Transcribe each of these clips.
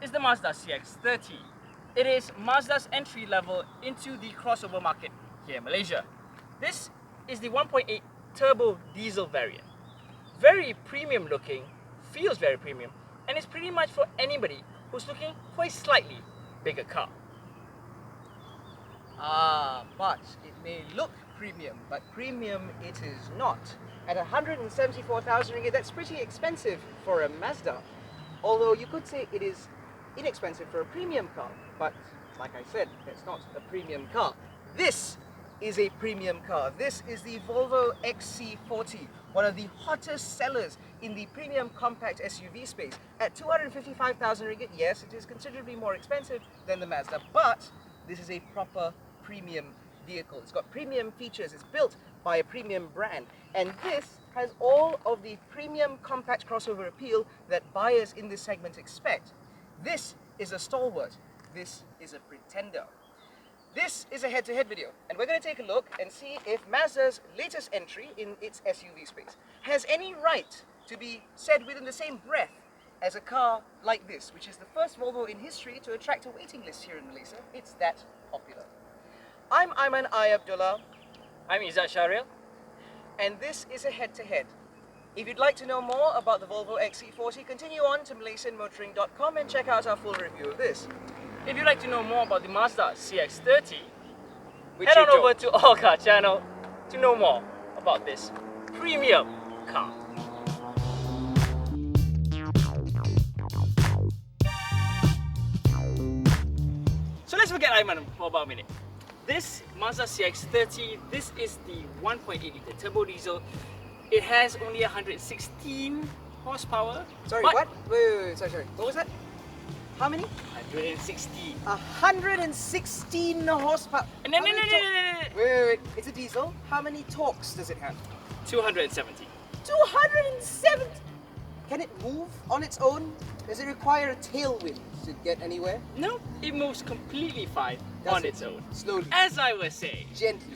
is the Mazda CX30. It is Mazda's entry level into the crossover market here in Malaysia. This is the 1.8 turbo diesel variant. Very premium looking, feels very premium, and it's pretty much for anybody who's looking for a slightly bigger car. But it may look premium, but premium it is not. At 174,000 ringgit, that's pretty expensive for a Mazda. Although you could say it is inexpensive for a premium car, but like I said, that's not a premium car. This is a premium car. This is the Volvo XC40, one of the hottest sellers in the premium compact SUV space. At 255,000 ringgit, yes, it is considerably more expensive than the Mazda, but this is a proper premium vehicle. It's got premium features, it's built by a premium brand, and this has all of the premium compact crossover appeal that buyers in this segment expect. This is a stalwart. This is a pretender. This is a head-to-head video, and we're going to take a look and see if Mazda's latest entry in its SUV space has any right to be said within the same breath as a car like this, which is the first Volvo in history to attract a waiting list here in Malaysia. It's that popular. I'm Aiman Abdullah. I'm Izzat Shaharel. And this is a head-to-head. If you'd like to know more about the Volvo XC40, continue on to MalaysianMotoring.com and check out our full review of this. If you'd like to know more about the Mazda CX30, Which head you on don't. over to All Car channel to know more about this premium car. So let's forget Aiman for about a minute. This Mazda CX30, this is the 1.8 litre turbo diesel. It has only 116 horsepower. Sorry, but what? Wait, sorry. What was that? How many? 116. 116 horsepower. No. Wait. It's a diesel. How many torques does it have? 270. 270! Can it move on its own? Does it require a tailwind to get anywhere? No, it moves completely fine Does on it? its own. Slowly. As I was saying. Gently.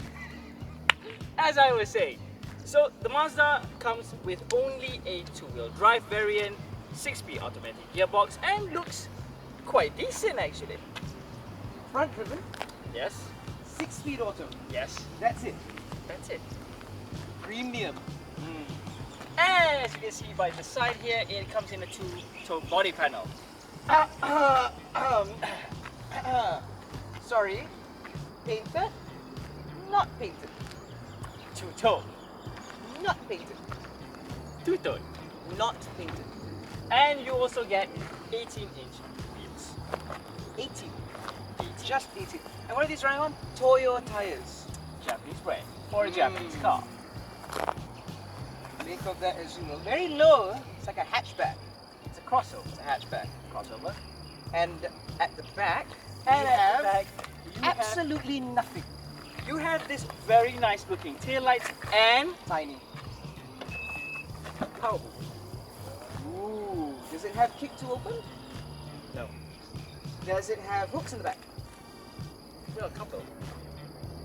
So the Mazda comes with only a two-wheel drive variant, 6-speed automatic gearbox, and looks quite decent actually. Front driven, Yes, 6-speed auto. yes, That's it. that's it. Premium. And as you can see by the side here, it comes in a two-tone body panel. Sorry. Painted? Not painted. Two-tone, Not painted. two-tone. Not painted. And you also get 18-inch wheels. 18. Just 18. And what are these running on? Toyo tires. Japanese brand for a Japanese car. Make of that as you will. Very low. It's like a hatchback. It's a crossover. It's a hatchback. Crossover. And at the back, And you at have the back, absolutely nothing. you have this very nice looking taillights and Tiny. Powerful. Ooh. Does it have kick to open? no, Does it have hooks in the back? well, a couple.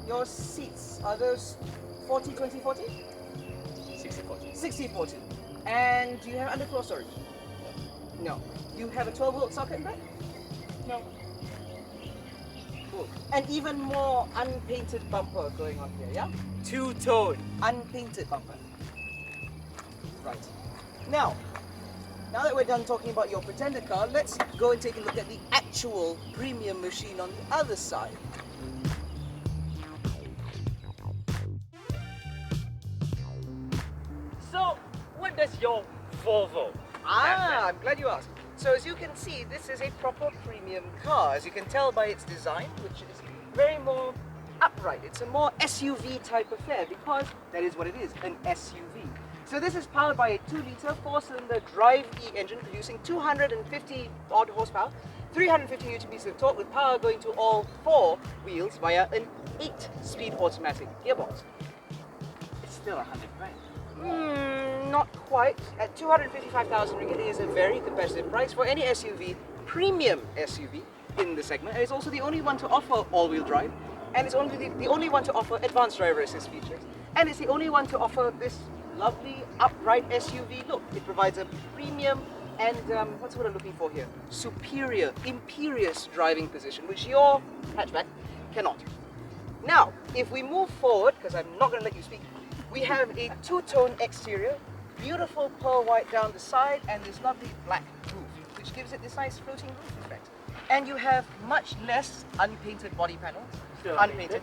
Your seats, are those 40, 20, 40? 60-40. 60, 40. And do you have underfloor storage? No. Do you have a 12-volt socket in back? No. Cool. And even more unpainted bumper going on here, yeah? Two-tone. Unpainted bumper. Right. Now that we're done talking about your pretender car, let's go and take a look at the actual premium machine on the other side. So, what does your Volvo? I'm glad you asked. So as you can see, this is a proper premium car. As you can tell by its design, which is very more upright. It's a more SUV type affair because that is what it is, an SUV. So this is powered by a 2-litre 4-cylinder Drive E engine producing 250 odd horsepower, 350 Nm of torque with power going to all 4 wheels via an 8-speed automatic gearbox. It's still 100 grand. Not quite. At 255,000 ringgit, it is a very competitive price for any SUV, premium SUV in the segment. And it's also the only one to offer all-wheel drive, and it's only the only one to offer advanced driver assist features, and it's the only one to offer this lovely upright SUV look. It provides a premium And what's what I'm looking for here? Superior, imperious driving position, which your hatchback cannot. Now, if we move forward, because I'm not going to let you speak, we have a two-tone exterior, beautiful pearl white down the side, and this lovely black roof, which gives it this nice floating roof effect. And you have much less unpainted body panels, Still unpainted,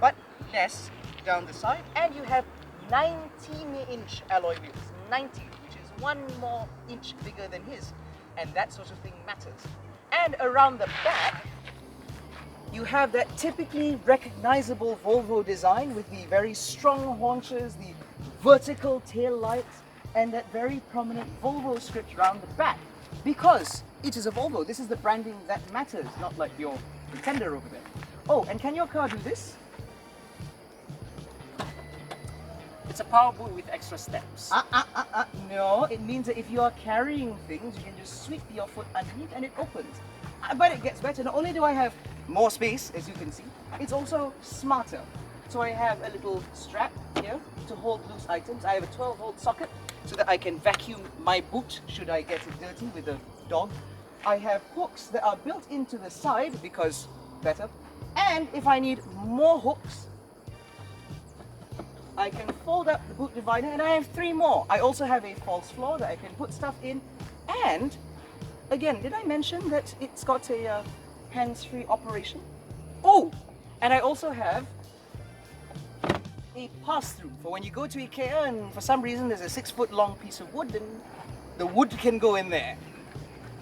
but less down the side, and you have 19-inch alloy wheels, 90, which is one more inch bigger than his, and that sort of thing matters. And around the back, you have that typically recognizable Volvo design with the very strong haunches, the vertical tail lights, and that very prominent Volvo script around the back. Because it is a Volvo, this is the branding that matters, not like your Pretender over there. Oh, and can your car do this? It's a power boot with extra steps. No, it means that if you are carrying things, you can just sweep your foot underneath and it opens. But it gets better. Not only do I have more space, as you can see, it's also smarter. So I have a little strap here to hold loose items. I have a 12-volt socket so that I can vacuum my boot should I get it dirty with a dog. I have hooks that are built into the side because better. And if I need more hooks, I can fold up the boot divider, and I have 3 more. I also have a false floor that I can put stuff in. And again, did I mention that it's got a hands-free operation? Oh, and I also have a pass-through for when you go to IKEA and for some reason there's a 6-foot long piece of wood, and the wood can go in there.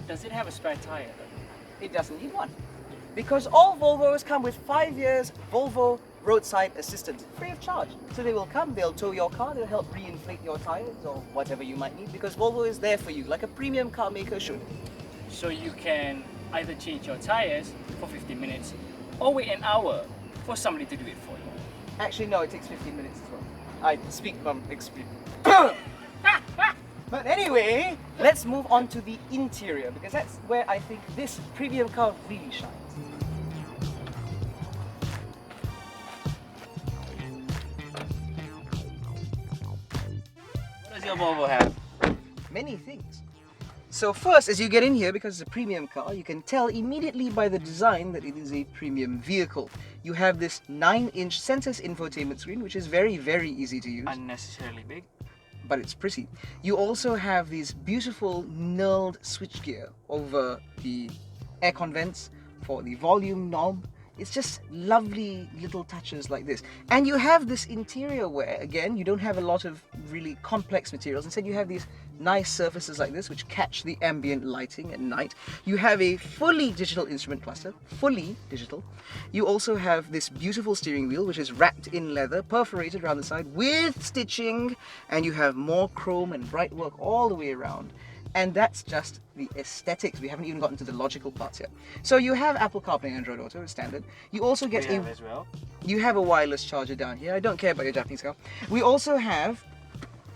Does it have a spare tire though? It doesn't need one. Because all Volvos come with 5 years Volvo roadside assistance, free of charge. So they will come, they'll tow your car, they'll help re-inflate your tires or whatever you might need, because Volvo is there for you, like a premium car maker should. So you can either change your tires for 15 minutes or wait an hour for somebody to do it for you. Actually, no, it takes 15 minutes as well. I speak from experience. But anyway, let's move on to the interior, because that's where I think this premium car really shines. What does your Volvo have? Many things. So first, as you get in here, because it's a premium car, you can tell immediately by the design that it is a premium vehicle. You have this 9-inch Sensus infotainment screen, which is very, very easy to use. Unnecessarily big. But it's pretty. You also have these beautiful knurled switchgear over the aircon vents for the volume knob. It's just lovely little touches like this. And you have this interior where, again, you don't have a lot of really complex materials. Instead, you have these nice surfaces like this which catch the ambient lighting at night. You have a fully digital instrument cluster, fully digital. You also have this beautiful steering wheel which is wrapped in leather, perforated around the side with stitching, and you have more chrome and bright work all the way around. And that's just the aesthetics. We haven't even gotten to the logical parts yet. So you have Apple CarPlay and Android Auto as standard. You also get as well. You have a wireless charger down here. I don't care about your Japanese car. We also have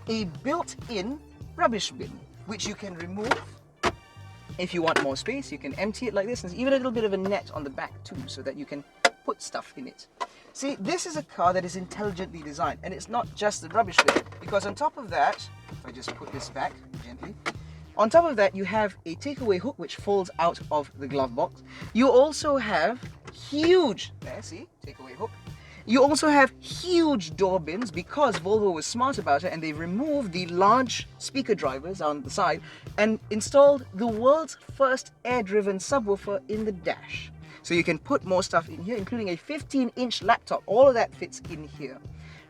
a built-in rubbish bin, which you can remove. If you want more space, you can empty it like this. There's even a little bit of a net on the back too, so that you can put stuff in it. See, this is a car that is intelligently designed, and it's not just the rubbish bin, because on top of that, if I just put this back gently, on top of that, you have a takeaway hook which folds out of the glove box. You also have huge, there, see, takeaway hook. You also have huge door bins because Volvo was smart about it, and they removed the large speaker drivers on the side and installed the world's first air-driven subwoofer in the dash. So you can put more stuff in here, including a 15-inch laptop. All of that fits in here.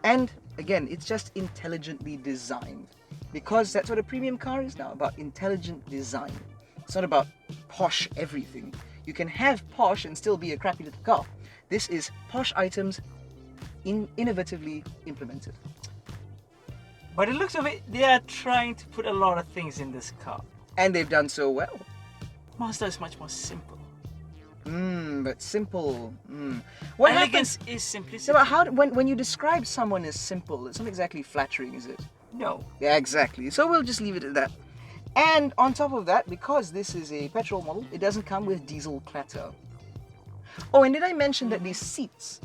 And again, it's just intelligently designed. Because that's what a premium car is now, about intelligent design. It's not about posh everything. You can have posh and still be a crappy little car. This is posh items innovatively implemented. By the looks of it, they are trying to put a lot of things in this car. And they've done so well. Mazda is much more simple. But simple. What elegance is simplicity. So when you describe someone as simple, it's not exactly flattering, is it? No. Yeah, exactly. So we'll just leave it at that. And on top of that, because this is a petrol model, it doesn't come with diesel clatter. Oh, and did I mention that these seats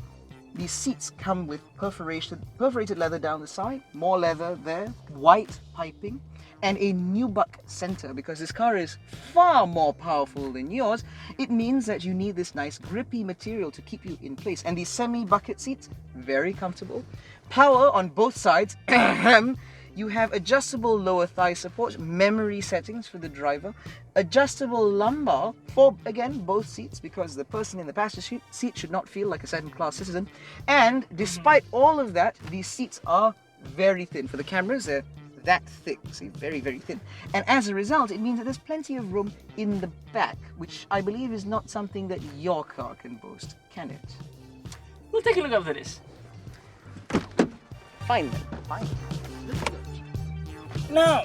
come with perforated leather down the side, more leather there, white piping. and a nubuck center, because this car is far more powerful than yours, it means that you need this nice grippy material to keep you in place. And these semi-bucket seats, very comfortable. Power on both sides. You have adjustable lower thigh support, memory settings for the driver, adjustable lumbar for, again, both seats, because the person in the passenger seat should not feel like a second-class citizen. And despite all of that, these seats are very thin. For the cameras, they're that thick, see, very, very thin. And as a result, it means that there's plenty of room in the back, which I believe is not something that your car can boast, can it? We'll take a look after this. Fine then, fine. Now,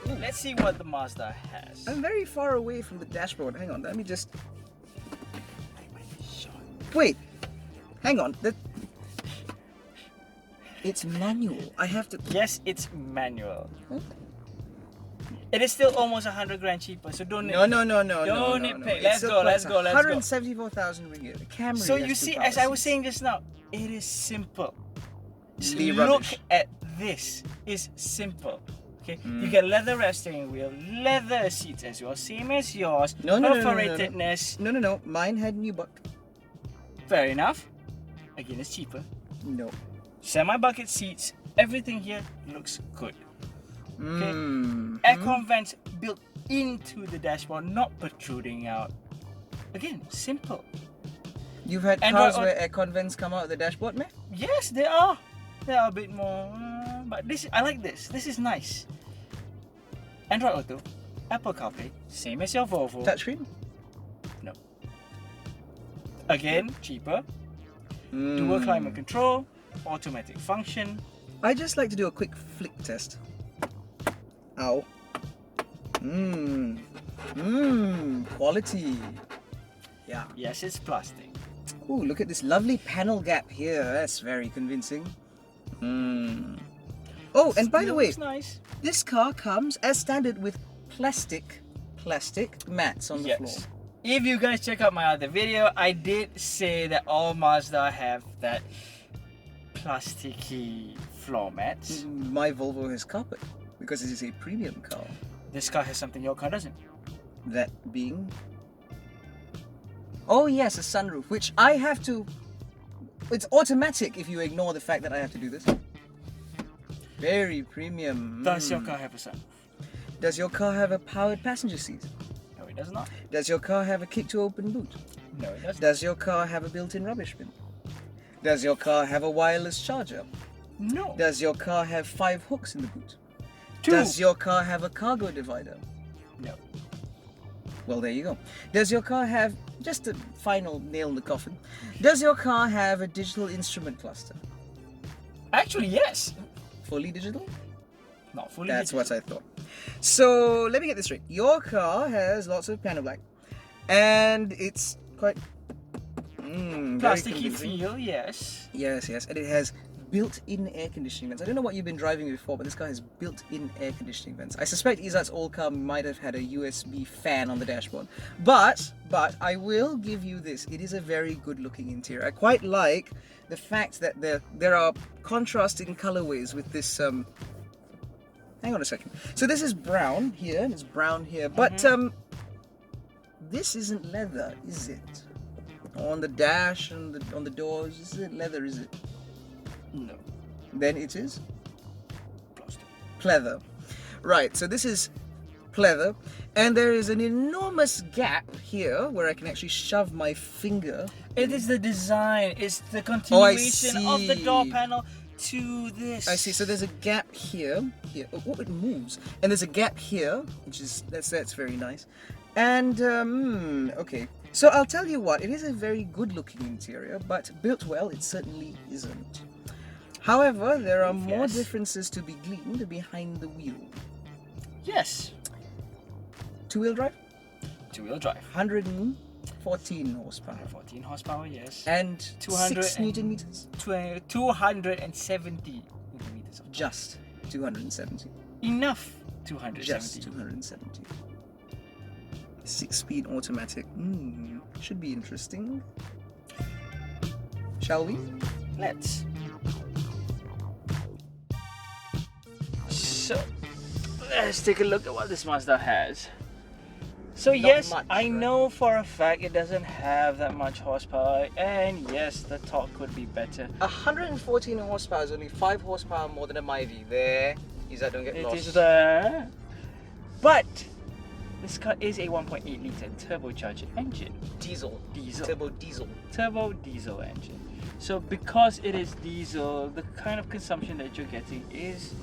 let's see what the Mazda has. I'm very far away from the dashboard. Hang on, let me just... Wait, hang on. It's manual. I have to... Yes, it's manual. It is still almost 100 grand cheaper, so don't No. Don't nitpick. Let's go. 174,000 ringgit. The Camry. So you see, as I was saying just now, it is simple. Just Really look rubbish. at this. It's simple. Okay, you get leather wrap steering wheel, leather seats as well, same as yours. No. Perforatedness. No. Mine had nubuck. Fair enough. Again, it's cheaper. No. Semi-bucket seats. Everything here looks good. Okay. Aircon vents built into the dashboard, not protruding out. Again, simple. You've had Android cars where aircon vents come out of the dashboard, man? Yes, they are. They are a bit more, but this I like this. This is nice. Android Auto, Apple CarPlay, same as your Volvo. Touchscreen? No. Again, cheaper. Dual climate control, automatic function. I just like to do a quick flick test. Ow. Quality. Yeah. Yes, it's plastic. Ooh, look at this lovely panel gap here. That's very convincing. Oh, and by the way, Looks nice. this car comes as standard with plastic mats on the floor. If you guys check out my other video, I did say that all Mazda have that plasticky floor mats. My Volvo has carpet because it is a premium car. This car has something your car doesn't. That being... Oh yes, a sunroof, which I have to... It's automatic if you ignore the fact that I have to do this. Very premium. Does your car have a sunroof? Does your car have a powered passenger seat? No, it does not. Does your car have a kick to open boot? No, it does not. Does your car have a built-in rubbish bin? Does your car have a wireless charger? No. Does your car have 5 hooks in the boot? 2. Does your car have a cargo divider? No. Well, there you go. Does your car have, just a final nail in the coffin, does your car have a digital instrument cluster? Actually, yes. Fully digital? Not fully. That's digital. what I thought. So, let me get this straight. Your car has lots of panel black, and it's quite... very Plasticky convincing. feel, yes. Yes, and it has built-in air conditioning vents. I don't know what you've been driving before, but this car has built-in air conditioning vents. I suspect Izzat's old car might have had a USB fan on the dashboard. But I will give you this. It is a very good-looking interior. I quite like the fact that there are contrasting colorways with this... hang on a second. So this is brown here, and it's brown here. But this isn't leather, is it? On the dash and on the doors, this isn't leather, is it? No. Then it is Plastic. pleather. Right, so this is pleather, and there is an enormous gap here where I can actually shove my finger. It is the design. It's the continuation of the door see. panel to this. I see. So there's a gap here. Oh, it moves, and there's a gap here, which is that's very nice. And okay. So I'll tell you what. It is a very good-looking interior, but built well, it certainly isn't. However, there are more differences to be gleaned behind the wheel. Yes. Two-wheel drive, Two-wheel drive. 114 horsepower, 14 horsepower, yes. and 200 6 Newton meters. 270 millimeters of Just 270. enough. 270. Just 270. 6-speed automatic. Should be interesting. Shall we? Let's. So, Let's take a look at what this Mazda has. So Not yes, much, I right? know for a fact it doesn't have that much horsepower, and yes, the torque could be better. 114 horsepower is only 5 horsepower more than a Myvi. There, Izzat, don't get It lost. is there. But this car is a 1.8 litre turbocharged engine. Diesel. Diesel. Turbo diesel. Turbo diesel engine. So because it is diesel, the kind of consumption that you're getting is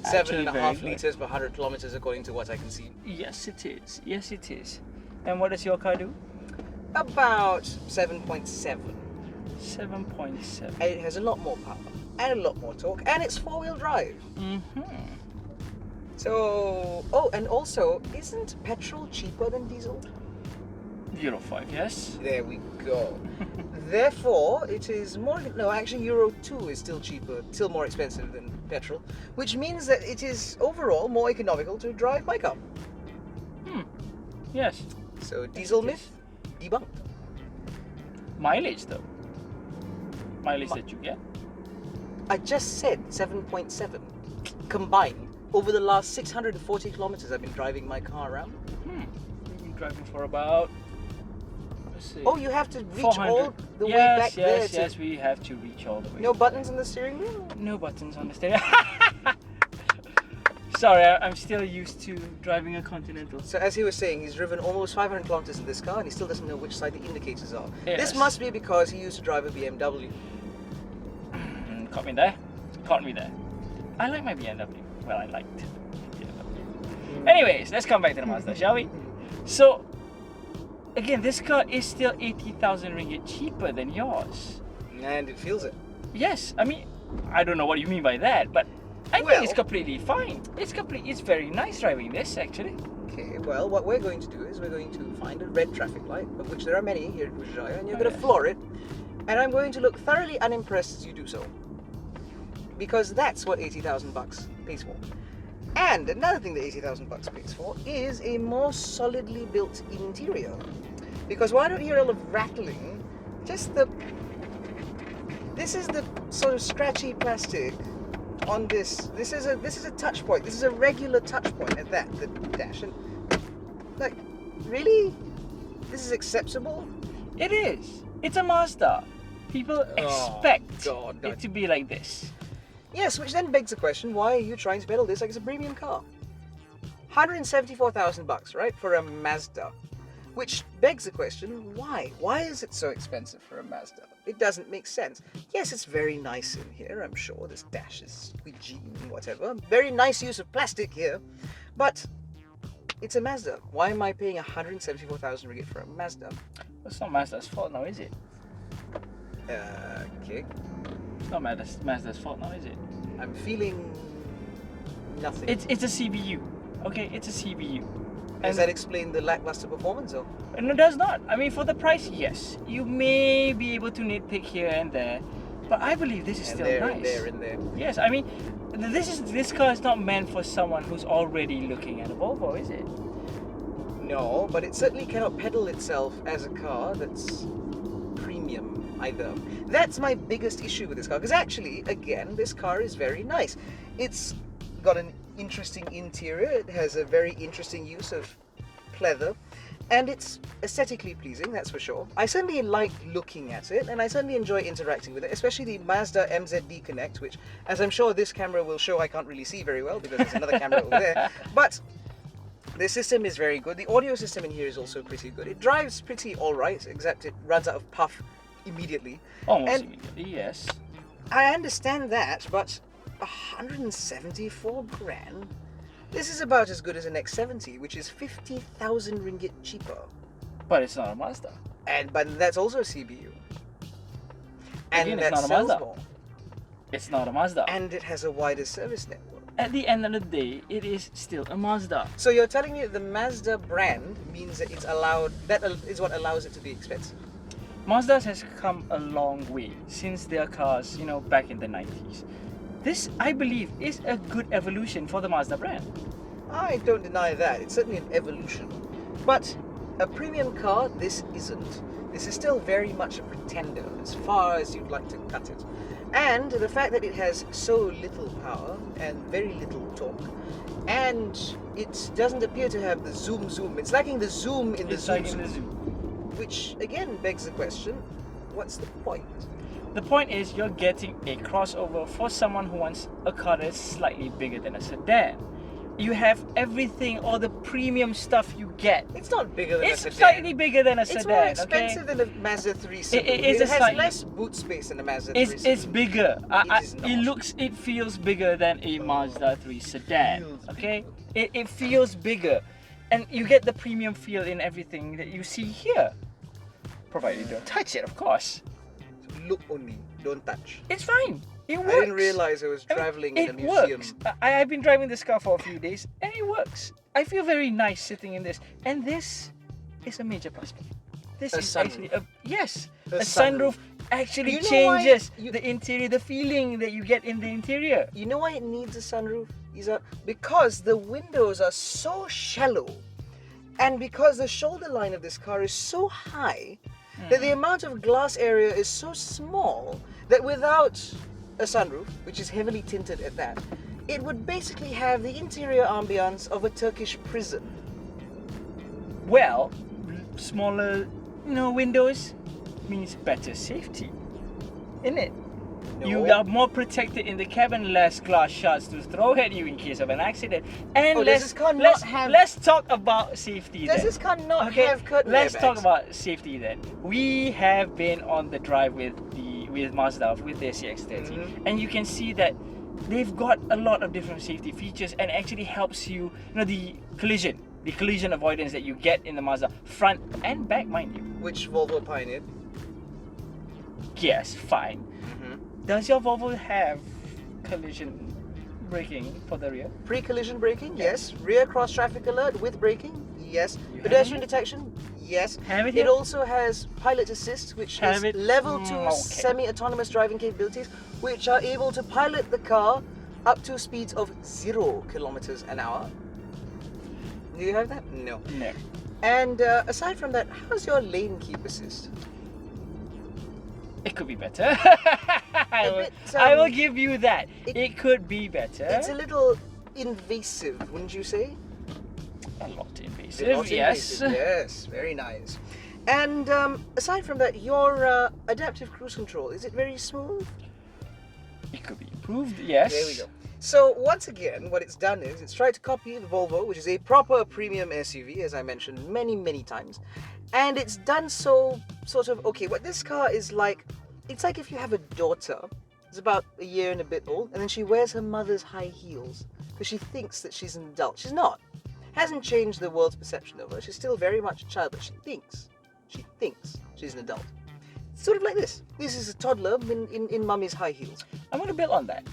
actually very 7.5 good. litres per 100 kilometers according to what I can see. Yes, it is. Yes, it is. And what does your car do? About 7.7. 7.7. And it has a lot more power and a lot more torque, and it's 4-wheel drive. So, oh, and also, isn't petrol cheaper than diesel? Euro 5, yes. There we go. Therefore, it is more, no, actually Euro 2 is still cheaper, still more expensive than petrol, which means that it is overall more economical to drive my car. Yes. So, diesel it myth, debunked. Mileage though. Mileage that you get. I just said 7.7 combined. Over the last 640 kilometers I've been driving my car around. You've been driving for about, let's see. Oh, you have to reach 400. all the way back there. Yes, we have to reach all the way. No buttons on the steering wheel? No buttons on the steering. Sorry, I'm still used to driving a Continental. So as he was saying, he's driven almost 500 kilometers in this car and he still doesn't know which side the indicators are. Yes. This must be because he used to drive a BMW. Caught me there. Caught me there. I like my BMW. Well, I liked BMW. Anyways, let's come back to the Mazda, shall we? So, again, this car is still 80,000 ringgit cheaper than yours. And it feels it. Yes, I mean, I don't know what you mean by that, but I Well- think it's completely fine. It's very nice driving this, actually. Okay, well, what we're going to do is we're going to find a red traffic light, of which there are many here at Ujaya, and you're Oh, going to yes. floor it, and I'm going to look thoroughly unimpressed as you do so. Because that's what 80,000 bucks pays for. And another thing that 80,000 bucks pays for is a more solidly built interior. Because why don't you hear all of rattling? Just the... This is the sort of scratchy plastic on this. This is a touch point. This is a regular touch point at that, the dash. And like, really? This is acceptable? It is. It's a Mazda. People expect God, no. it to be like this. Yes, which then begs the question, why are you trying to peddle this like it's a premium car? 174,000 bucks, right, for a Mazda. Which begs the question, why? Why is it so expensive for a Mazda? It doesn't make sense. Yes, it's very nice in here, I'm sure. This dash is squidgy and whatever. Very nice use of plastic here. But it's a Mazda. Why am I paying 174,000 ringgit for a Mazda? It's not Mazda's fault now, is it? Okay. It's not Mazda's fault now, is it? I'm feeling nothing. It's a CBU. Okay, it's a CBU. Does that explain the lackluster performance, or? No, it does not. I mean, for the price, yes. You may be able to nitpick here and there, but I believe this is And still there, nice. and there, and there. Yes, I mean, this car is not meant for someone who's already looking at a Volvo, is it? No, but it certainly cannot peddle itself as a car that's premium either. That's my biggest issue with this car, because actually, again, this car is very nice. It's got an interesting interior, it has a very interesting use of pleather, and it's aesthetically pleasing, that's for sure. I certainly like looking at it, and I certainly enjoy interacting with it, especially the Mazda MZD Connect, which, as I'm sure this camera will show, I can't really see very well because there's another camera over there, but the system is very good. The audio system in here is also pretty good. It drives pretty alright, except it runs out of puff immediately. Almost And immediately, yes. I understand that, but 174 grand? This is about as good as an X70, which is 50,000 ringgit cheaper. But it's not a Mazda. But that's also a CBU. And Again, that it's not a sells Mazda. more. It's not a Mazda. And it has a wider service network. At the end of the day, it is still a Mazda. So you're telling me that the Mazda brand means that it's allowed, that is what allows it to be expensive? Mazda has come a long way since their cars, back in the 90s. This, I believe, is a good evolution for the Mazda brand. I don't deny that. It's certainly an evolution. But a premium car, this isn't. This is still very much a pretender, as far as you'd like to cut it. And the fact that it has so little power and very little torque, and it doesn't appear to have the zoom. It's lacking the zoom in the zoom. Which again begs the question, what's the point? The point is you're getting a crossover for someone who wants a car that's slightly bigger than a sedan. You have everything, all the premium stuff you get. It's not bigger than a sedan. It's slightly bigger than a sedan. It's more expensive than a Mazda 3 Sedan. It has less boot space than a Mazda 3 Sedan. It's bigger. It feels bigger than a Mazda 3 sedan. Okay? It feels bigger. And you get the premium feel in everything that you see here. Provided you don't touch it, of course. Look only, don't touch. It's fine. It works. I didn't realize I was traveling in a museum. Works. I've been driving this car for a few days and it works. I feel very nice sitting in this. And this is a major plus point. This is actually a sunroof actually changes the interior, the feeling that you get in the interior. You know why it needs a sunroof, Izzat? Because the windows are so shallow, and because the shoulder line of this car is so high, that the amount of glass area is so small that without a sunroof, which is heavily tinted at that, it would basically have the interior ambience of a Turkish prison. Well, smaller, windows means better safety, isn't it? No. You are more protected in the cabin, less glass shards to throw at you in case of an accident. And let's talk about safety then. Does this car not have curtain Let's airbags? talk about safety then. We have been on the drive with Mazda, with their CX30, and you can see that they've got a lot of different safety features and actually helps you, the collision avoidance that you get in the Mazda, front and back, mind you. Which Volvo pioneered. Yes, fine. Does your Volvo have collision braking for the rear? Pre-collision braking, yes. Rear cross traffic alert with braking, yes. Pedestrian detection, yes. Have it here? It also has pilot assist, which is level 2 semi-autonomous driving capabilities, which are able to pilot the car up to speeds of 0 kilometers an hour. Do you have that? No. No. And aside from that, how's your lane keep assist? It could be better. I will give you that. It could be better. It's a little invasive, wouldn't you say? A lot invasive, yes. Yes, very nice. And aside from that, your adaptive cruise control, is it very smooth? It could be improved, yes. There we go. So once again, what it's done is it's tried to copy the Volvo, which is a proper premium SUV, as I mentioned many times. And it's done so sort of, what this car is like, it's like if you have a daughter, it's about a year and a bit old, and then she wears her mother's high heels because she thinks that she's an adult. She's not. Hasn't changed the world's perception of her. She's still very much a child, but she thinks she's an adult. Sort of like this. This is a toddler in mummy's high heels. I'm going to build on that.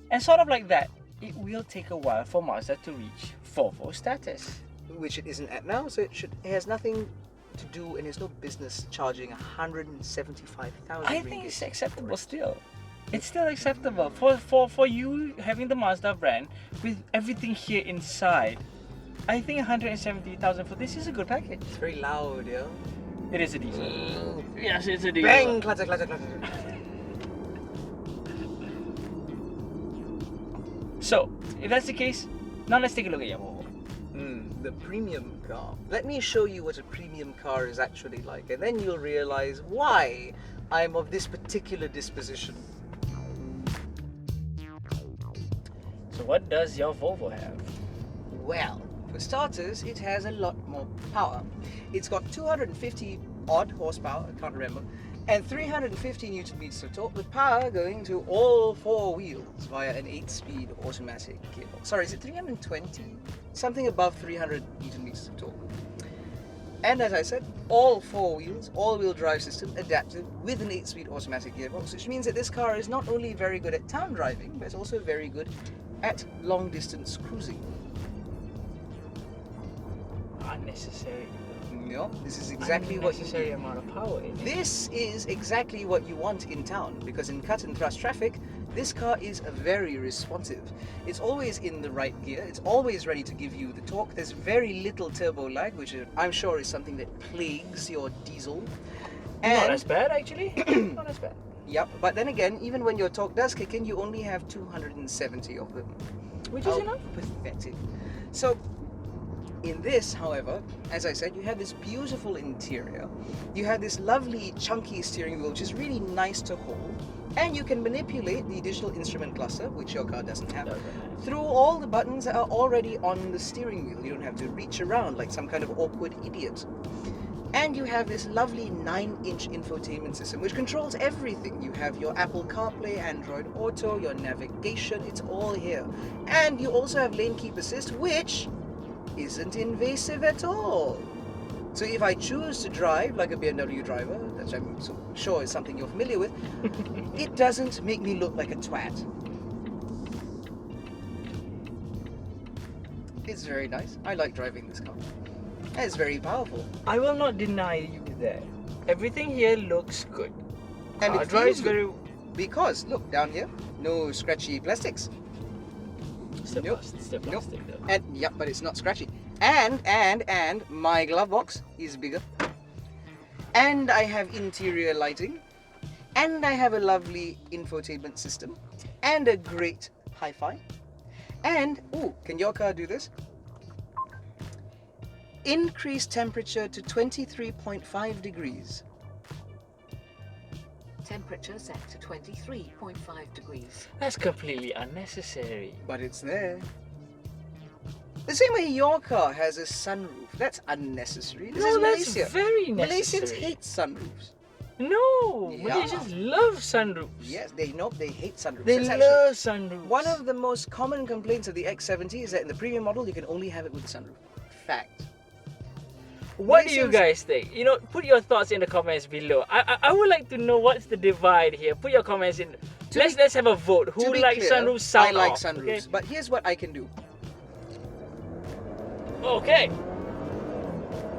And sort of like that, it will take a while for Mazda to reach Volvo status. Which it isn't at now, so it has nothing to do and there's no business charging 175,000 I think it's acceptable still. It's still acceptable for you having the Mazda brand with everything here inside. I think 170,000 for this is a good package. It's very loud, yeah. It is a diesel. Yes, it's a diesel. Bang! Clatter. So, if that's the case, now let's take a look at your Volvo. The premium car. Let me show you what a premium car is actually like, and then you'll realize why I'm of this particular disposition. So what does your Volvo have? Well, for starters, it has a lot more power. It's got 250 odd horsepower, I can't remember, and 350 Newton meters of torque, with power going to all 4 wheels via an 8-speed automatic gearbox. Sorry, is it 320? Something above 300 Newton meters of torque. And as I said, all 4 wheels, all-wheel drive system adapted with an 8-speed automatic gearbox, which means that this car is not only very good at town driving, but it's also very good at long-distance cruising. Unnecessary. No, this is exactly what you need. Amount of power in it. This is exactly what you want in town, because in cut and thrust traffic, This car is very responsive. It's always in the right gear. It's always ready to give you the torque. There's very little turbo lag, which I'm sure is something that plagues your diesel. Not as bad, actually. Not as bad. Yep, but then again, even when your torque does kick in, you only have 270 of them. Which is enough. Pathetic. So, in this, however, as I said, you have this beautiful interior. You have this lovely chunky steering wheel, which is really nice to hold. And you can manipulate the digital instrument cluster, which your car doesn't have, through all the buttons that are already on the steering wheel. You don't have to reach around like some kind of awkward idiot. And you have this lovely 9-inch infotainment system, which controls everything. You have your Apple CarPlay, Android Auto, your navigation, it's all here. And you also have lane keep assist, which isn't invasive at all. So if I choose to drive like a BMW driver, which I'm so sure is something you're familiar with, it doesn't make me look like a twat. It's very nice. I like driving this car. And it's very powerful. I will not deny you that. Everything here looks good. And Car it drives feels good. very... Because, look, down here, no scratchy plastics. Still Nope. plastic though. And, yep, but it's not scratchy. And my glove box is bigger. And I have interior lighting. And I have a lovely infotainment system. And a great hi-fi. And, ooh, can your car do this? Increase temperature to 23.5 degrees. Temperature set to 23.5 degrees. That's completely unnecessary. But it's there. The same way your car has a sunroof. That's unnecessary. This is that's Malaysia. very necessary. Malaysians hate sunroofs. No, Yeah. Malaysians love sunroofs. Yes, they hate sunroofs. They That's love sunroofs. one of the most common complaints of the X70 is that in the premium model you can only have it with a sunroof. Fact. What do you Malaysians- guys think? You know, put your thoughts in the comments below. I would like to know what's the divide here. Put your comments in. Let's have a vote. To Who be likes clear, sunroofs? Sound I like off, sunroofs, okay? but here's what I can do. Okay.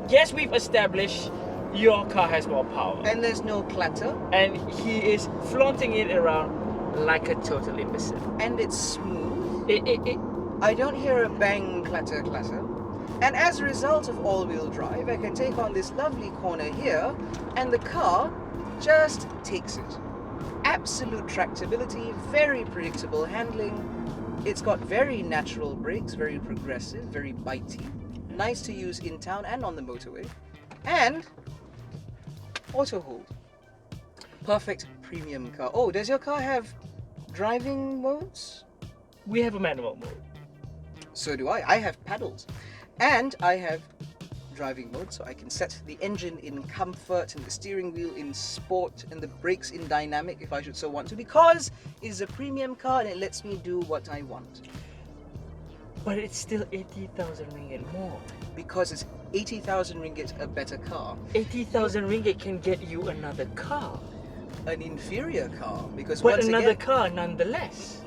Yes, we've established your car has more power. And there's no clatter, And he is flaunting it around like a total imbecile. and it's smooth. It I don't hear a bang, clatter, clatter. And as a result of all-wheel drive, I can take on this lovely corner here, and the car just takes it. Absolute tractability, very predictable handling. It's got very natural brakes, very progressive, very bitey. Nice to use in town and on the motorway. And auto hold. Perfect premium car. Oh, does your car have driving modes? we have a manual mode. So do I. I have paddles. And I have driving mode, so I can set the engine in comfort and the steering wheel in sport and the brakes in dynamic if I should so want to, because it's a premium car and it lets me do what I want. But it's still 80,000 ringgit more. Because it's 80,000 ringgit a better car. 80,000 ringgit can get you another car. An inferior car, because But once another again, car nonetheless.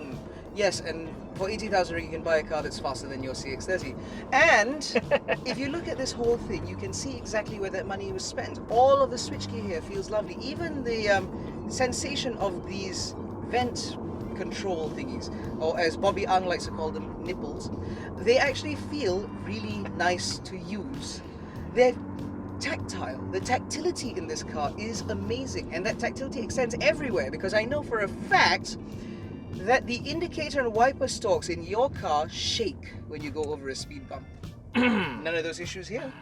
yes, and for 80,000 ringgit you can buy a car that's faster than your CX30. And if you look at this whole thing, you can see exactly where that money was spent. All of the switchgear here feels lovely. Even the sensation of these vent control thingies, or as Bobby Ang likes to call them, nipples, they actually feel really nice to use. They're tactile. The tactility in this car is amazing, and that tactility extends everywhere, because I know for a fact that the indicator and wiper stalks in your car shake when you go over a speed bump. None of those issues here.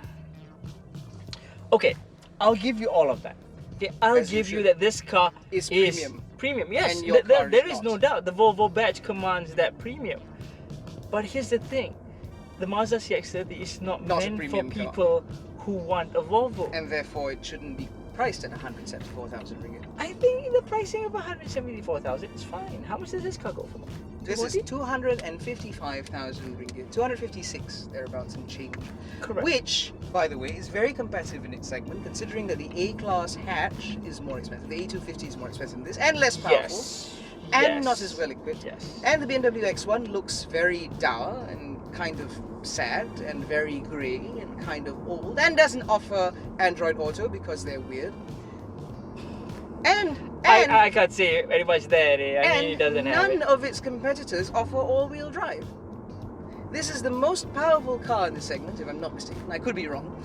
Okay, I'll give you all of that. Okay, I'll As you give you should. that this car Is premium. Premium, yes. And your car is there is not. no doubt. The Volvo badge commands that premium. But here's the thing. The Mazda CX30 is not Not a meant for premium car. people who want a Volvo. And therefore it shouldn't be priced at 174,000 ringgit. I think the pricing of 174,000 is fine. How much does this car go for? This is 240? 255,000 ringgit. 256 thereabouts and change. Correct. Which, by the way, is very competitive in its segment, considering that the A-Class hatch is more expensive. The A250 is more expensive than this, and less powerful. Yes. And Yes. not as well equipped. Yes. And the BMW X1 looks very dour and kind of sad and very grey and kind of old, and doesn't offer Android Auto because they're weird. And And, I can't say very much there. I mean, it doesn't have none it. of its competitors offer all-wheel drive. This is the most powerful car in the segment, if I'm not mistaken. I could be wrong.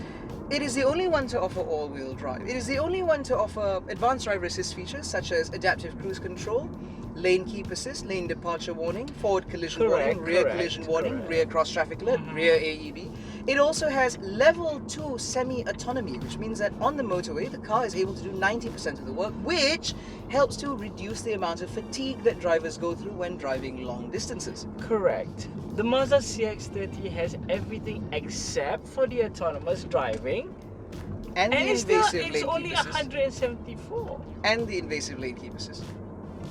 It is the only one to offer all-wheel drive. It is the only one to offer advanced driver assist features such as adaptive cruise control, lane keep assist, lane departure warning, forward collision warning, rear collision warning, rear cross traffic alert, rear AEB. It also has level 2 semi-autonomy, which means that on the motorway, the car is able to do 90% of the work, which helps to reduce the amount of fatigue that drivers go through when driving long distances. Correct. The Mazda CX30 has everything except for the autonomous driving. And the it's invasive only lane keep assist. 174. And the invasive lane keep assist.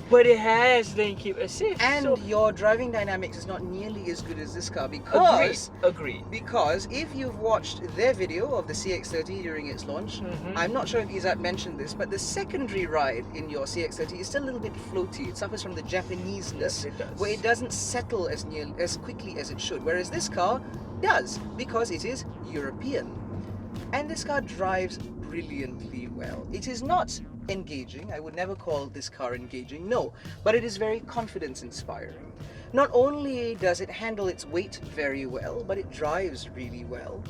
But it has lane keep assist. And so your driving dynamics is not nearly as good as this car because agreed. Because if you've watched their video of the CX30 during its launch, I'm not sure if Izzat mentioned this, but the secondary ride in your CX30 is still a little bit floaty. It suffers from the Japaneseness, Yes, it does. where it doesn't settle as quickly as it should, whereas this car does because it is European. And this car drives brilliantly well. It is not engaging. I would never call this car engaging, no, but it is very confidence inspiring. Not only does it handle its weight very well, but it drives really well.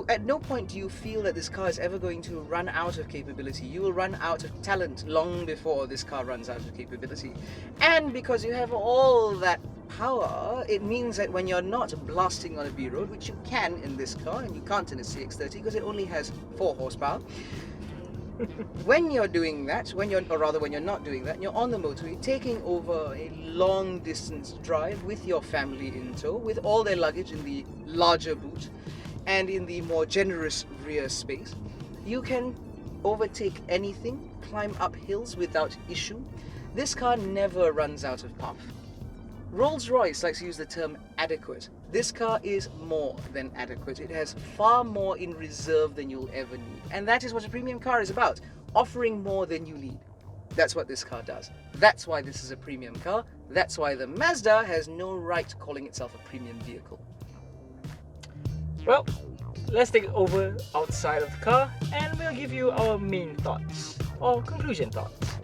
At no point do you feel that this car is ever going to run out of capability. You will run out of talent long before this car runs out of capability. And because you have all that power, it means that when you're not blasting on a B road, which you can in this car, and you can't in a CX30 because it only has 4 horsepower, when you're doing that, when you're not doing that, and you're on the motorway taking over a long distance drive with your family in tow, with all their luggage in the larger boot and in the more generous rear space, you can overtake anything, climb up hills without issue. This car never runs out of puff. Rolls-Royce likes to use the term adequate. This car is more than adequate. It has far more in reserve than you'll ever need. And that is what a premium car is about, offering more than you need. That's what this car does. That's why this is a premium car. That's why the Mazda has no right calling itself a premium vehicle. Well, let's take it over outside of the car and we'll give you our main thoughts or conclusion thoughts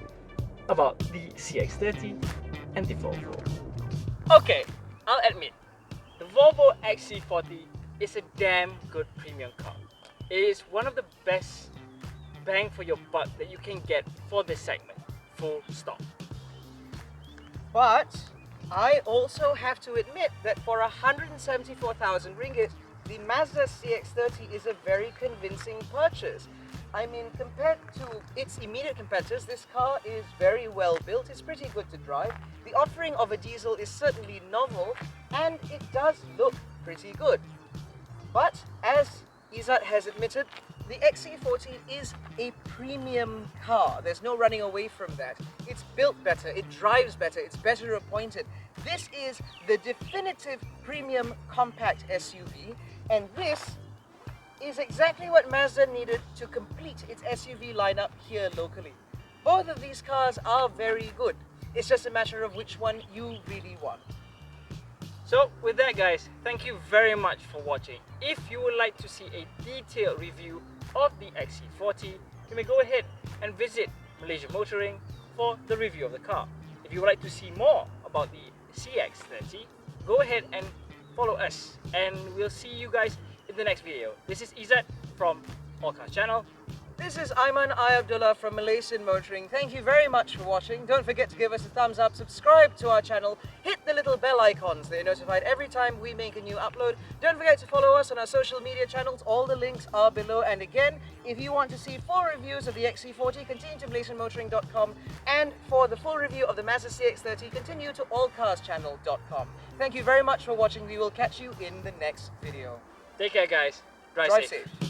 about the CX30 and the Volvo. Okay, I'll admit, the Volvo XC40 is a damn good premium car. It is one of the best bang for your buck that you can get for this segment, full stop. But I also have to admit that for 174,000 ringgit, the Mazda CX30 is a very convincing purchase. I mean, compared to its immediate competitors, this car is very well built. It's pretty good to drive. The offering of a diesel is certainly novel, and it does look pretty good. But as Izzat has admitted, the XC40 is a premium car. There's no running away from that. It's built better, it drives better, it's better appointed. This is the definitive premium compact SUV, and this is exactly what Mazda needed to complete its SUV lineup here locally. Both of these cars are very good. It's just a matter of which one you really want. So with that guys, thank you very much for watching. If you would like to see a detailed review of the XC40, you may go ahead and visit Malaysian Motoring for the review of the car. If you would like to see more about the CX30, go ahead and follow us and we'll see you guys in the next video. This is Izzat from All Cars Channel. This is Aiman Abdullah from Malaysian Motoring. Thank you very much for watching. Don't forget to give us a thumbs up, subscribe to our channel, hit the little bell icons so you're notified every time we make a new upload. Don't forget to follow us on our social media channels. All the links are below. And again, if you want to see full reviews of the XC40, continue to MalaysianMotoring.com. And for the full review of the Mazda CX30, continue to allcarschannel.com. Thank you very much for watching. We will catch you in the next video. Take care guys. Drive safe.